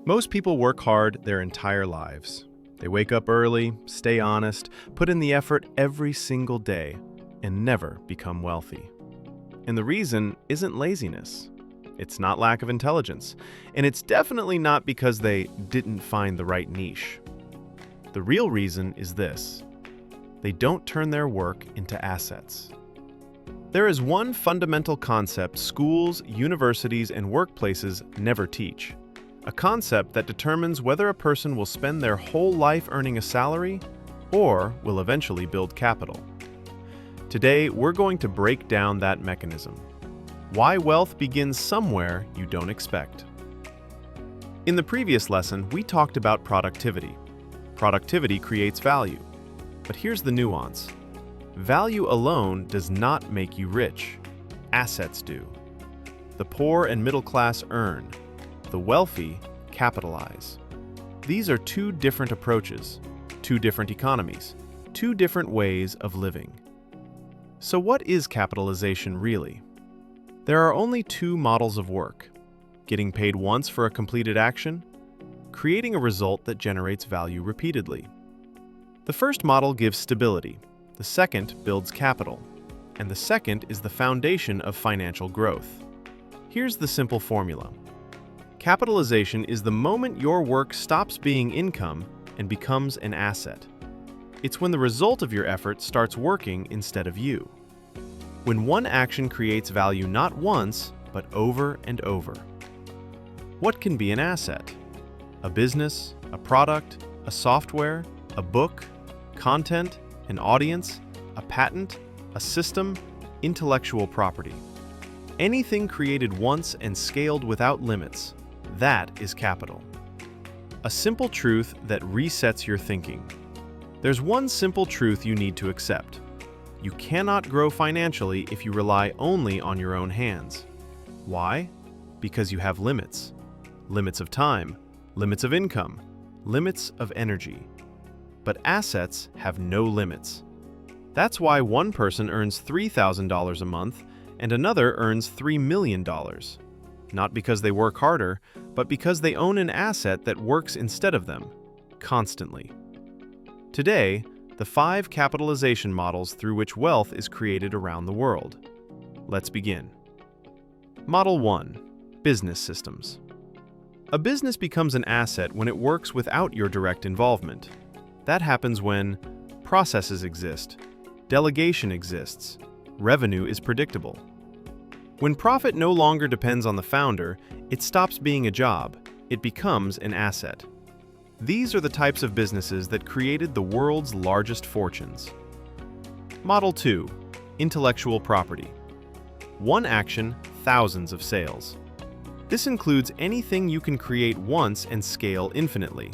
Most people work hard their entire lives. They wake up early, stay honest, put in the effort every single day, and never become wealthy. And the reason isn't laziness. It's not lack of intelligence. And it's definitely not because they didn't find the right niche. The real reason is this: they don't turn their work into assets. There is one fundamental concept schools, universities, and workplaces never teach. A concept that determines whether a person will spend their whole life earning a salary or will eventually build capital. Today, we're going to break down that mechanism. Why wealth begins somewhere you don't expect. In the previous lesson, we talked about productivity. Productivity creates value. But here's the nuance. Value alone does not make you rich. Assets do. The poor and middle class earn. The wealthy capitalize. These are two different approaches, two different economies, two different ways of living. So what is capitalization really? There are only two models of work: getting paid once for a completed action, creating a result that generates value repeatedly. The first model gives stability, the second builds capital, and the second is the foundation of financial growth. Here's the simple formula. Capitalization is the moment your work stops being income and becomes an asset. It's when the result of your effort starts working instead of you. When one action creates value not once, but over and over. What can be an asset? A business, a product, a software, a book, content, an audience, a patent, a system, intellectual property. Anything created once and scaled without limits. That is capital. A simple truth that resets your thinking. There's one simple truth you need to accept. You cannot grow financially if you rely only on your own hands. Why? Because you have limits. Limits of time, limits of income, limits of energy. But assets have no limits. That's why one person earns $3,000 a month and another earns $3 million. Not because they work harder, but because they own an asset that works instead of them, constantly. Today, the 5 capitalization models through which wealth is created around the world. Let's begin. Model 1. Business systems. A business becomes an asset when it works without your direct involvement. That happens when processes exist, delegation exists, revenue is predictable. When profit no longer depends on the founder, it stops being a job, it becomes an asset. These are the types of businesses that created the world's largest fortunes. Model 2. Intellectual property. One action, thousands of sales. This includes anything you can create once and scale infinitely.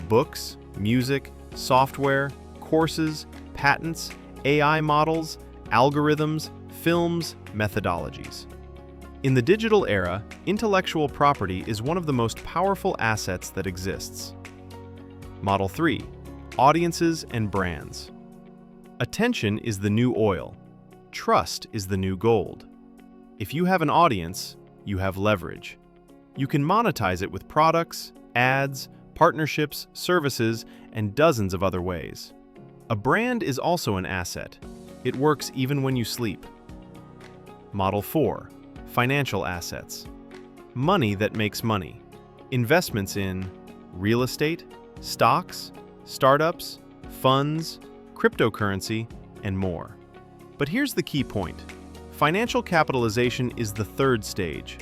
Books, music, software, courses, patents, AI models, algorithms, films, methodologies. In the digital era, intellectual property is one of the most powerful assets that exists. Model 3. Audiences and brands. Attention is the new oil. Trust is the new gold. If you have an audience, you have leverage. You can monetize it with products, ads, partnerships, services, and dozens of other ways. A brand is also an asset. It works even when you sleep. Model 4. Financial assets. Money that makes money. Investments in real estate, stocks, startups, funds, cryptocurrency, and more. But here's the key point. Financial capitalization is the third stage.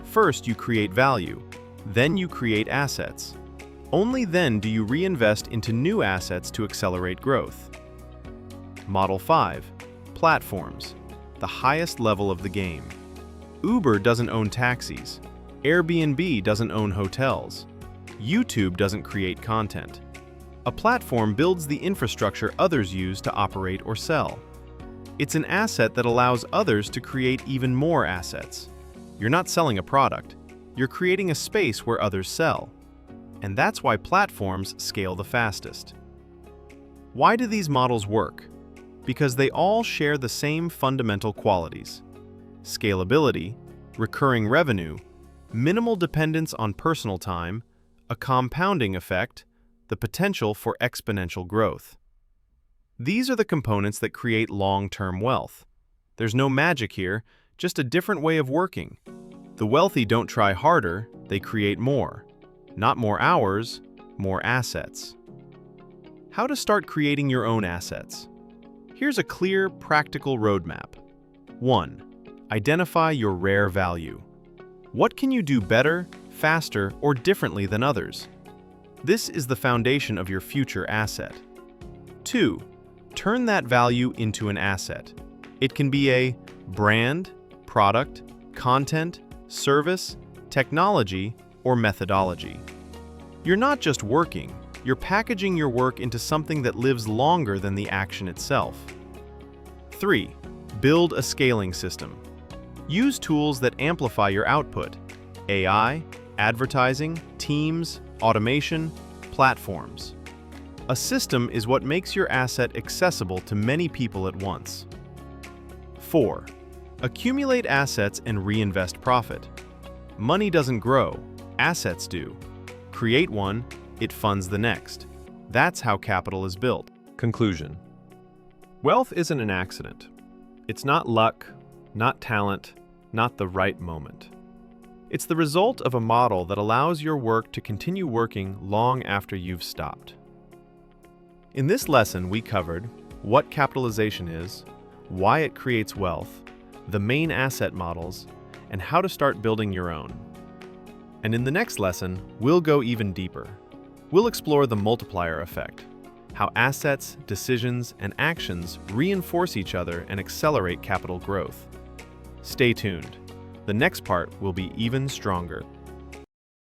First, you create value. Then you create assets. Only then do you reinvest into new assets to accelerate growth. Model 5. Platforms. The highest level of the game. Uber doesn't own taxis. Airbnb doesn't own hotels. YouTube doesn't create content. A platform builds the infrastructure others use to operate or sell. It's an asset that allows others to create even more assets. You're not selling a product. You're creating a space where others sell. And that's why platforms scale the fastest. Why do these models work? Because they all share the same fundamental qualities: scalability, recurring revenue, minimal dependence on personal time, a compounding effect, the potential for exponential growth. These are the components that create long-term wealth. There's no magic here, just a different way of working. The wealthy don't try harder, they create more. Not more hours, more assets. How to start creating your own assets? Here's a clear, practical roadmap. 1. Identify your rare value. What can you do better, faster, or differently than others? This is the foundation of your future asset. 2. Turn that value into an asset. It can be a brand, product, content, service, technology, or methodology. You're not just working, you're packaging your work into something that lives longer than the action itself. 3. Build a scaling system. Use tools that amplify your output: AI, advertising, teams, automation, platforms. A system is what makes your asset accessible to many people at once. 4. Accumulate assets and reinvest profit. Money doesn't grow, assets do. Create one, it funds the next. That's how capital is built. Conclusion. Wealth isn't an accident. It's not luck, not talent, not the right moment. It's the result of a model that allows your work to continue working long after you've stopped. In this lesson, we covered what capitalization is, why it creates wealth, the main asset models, and how to start building your own. And in the next lesson, we'll go even deeper. We'll explore the multiplier effect, how assets, decisions, and actions reinforce each other and accelerate capital growth. Stay tuned. The next part will be even stronger.